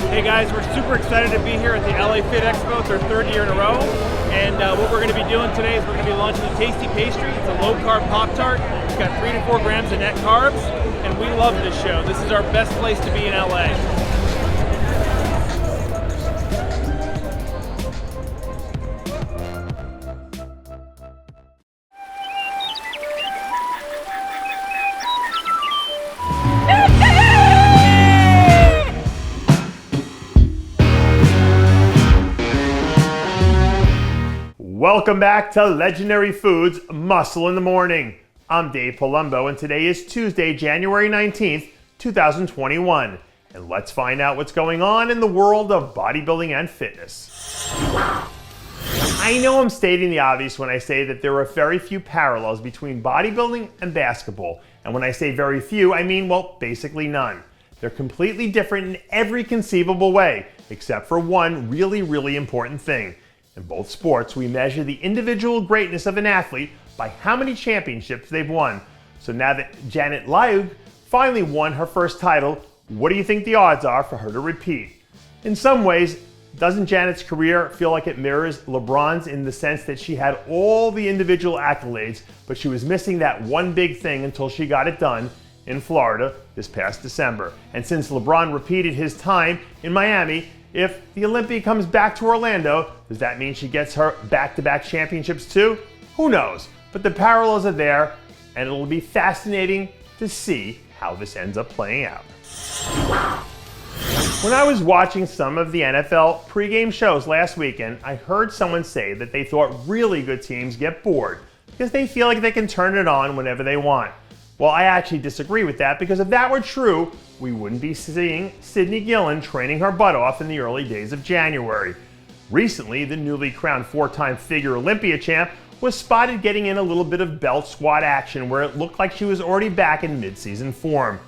Hey guys, we're super excited to be here at the LA Fit Expo. It's our third year in a row. And what we're going to be doing today is we're going to be launching a tasty pastry. It's a low-carb Pop-Tart. It's got 3 to 4 grams of net carbs. And we love this show. This is our best place to be in LA. Welcome back to Legendary Foods Muscle in the Morning. I'm Dave Palumbo, and today is Tuesday, January 19th, 2021. And let's find out what's going on in the world of bodybuilding and fitness. I know I'm stating the obvious when I say that there are very few parallels between bodybuilding and basketball. And when I say very few, I mean, well, basically none. They're completely different in every conceivable way, except for one really important thing. In both sports, we measure the individual greatness of an athlete by how many championships they've won. So now that Janet Layug finally won her first title, what do you think the odds are for her to repeat? In some ways, doesn't Janet's career feel like it mirrors LeBron's in the sense that she had all the individual accolades, but she was missing that one big thing until she got it done in Florida this past December? And since LeBron repeated his time in Miami, if the Olympia comes back to Orlando, does that mean she gets her back-to-back championships too? Who knows? But the parallels are there, and it'll be fascinating to see how this ends up playing out. When I was watching some of the NFL pregame shows last weekend, I heard someone say that they thought really good teams get bored because they feel like they can turn it on whenever they want. Well, I actually disagree with that, because if that were true, we wouldn't be seeing Cydney Gillon training her butt off in the early days of January. Recently, the newly crowned 4-time figure Olympia champ was spotted getting in a little bit of belt squat action where it looked like she was already back in mid-season form.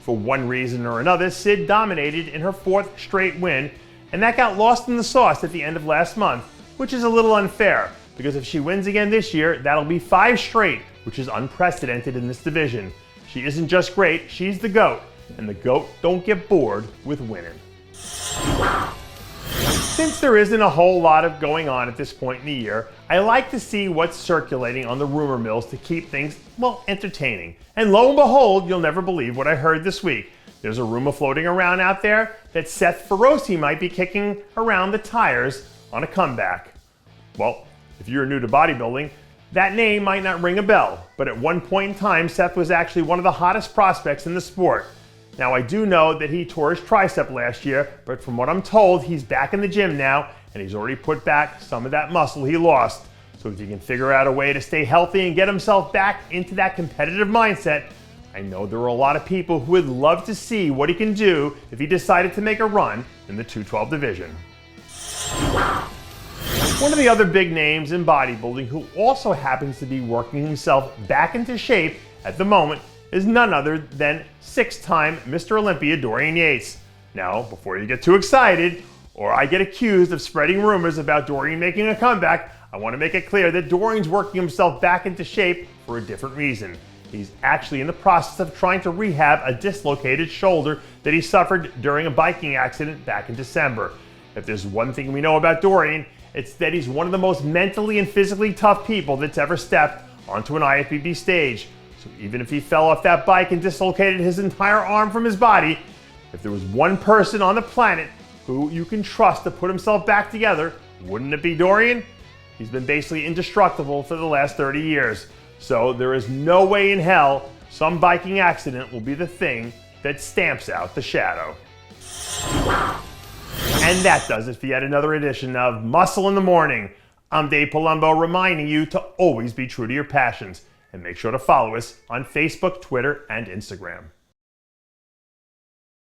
For one reason or another, Cyd dominated in her 4th straight win, and that got lost in the sauce at the end of last month, which is a little unfair, because if she wins again this year, that'll be 5 straight, which is unprecedented in this division. She isn't just great, she's the GOAT, and the GOAT don't get bored with winning. Since there isn't a whole lot of going on at this point in the year, I like to see what's circulating on the rumor mills to keep things, well, entertaining. And lo and behold, you'll never believe what I heard this week. There's a rumor floating around out there that Seth Feroce might be kicking around the tires on a comeback. Well, if you're new to bodybuilding, that name might not ring a bell, but at one point in time, Seth was actually one of the hottest prospects in the sport. Now, I do know that he tore his tricep last year, but from what I'm told, he's back in the gym now, and he's already put back some of that muscle he lost. So if he can figure out a way to stay healthy and get himself back into that competitive mindset, I know there are a lot of people who would love to see what he can do if he decided to make a run in the 212 division. One of the other big names in bodybuilding who also happens to be working himself back into shape at the moment is none other than 6-time Mr. Olympia Dorian Yates. Now, before you get too excited, or I get accused of spreading rumors about Dorian making a comeback, I want to make it clear that Dorian's working himself back into shape for a different reason. He's actually in the process of trying to rehab a dislocated shoulder that he suffered during a biking accident back in December. If there's one thing we know about Dorian, it's that he's one of the most mentally and physically tough people that's ever stepped onto an IFBB stage. So even if he fell off that bike and dislocated his entire arm from his body, if there was one person on the planet who you can trust to put himself back together, wouldn't it be Dorian? He's been basically indestructible for the last 30 years. So there is no way in hell some biking accident will be the thing that stamps out the shadow. And that does it for yet another edition of Muscle in the Morning. I'm Dave Palumbo, reminding you to always be true to your passions. And make sure to follow us on Facebook, Twitter, and Instagram.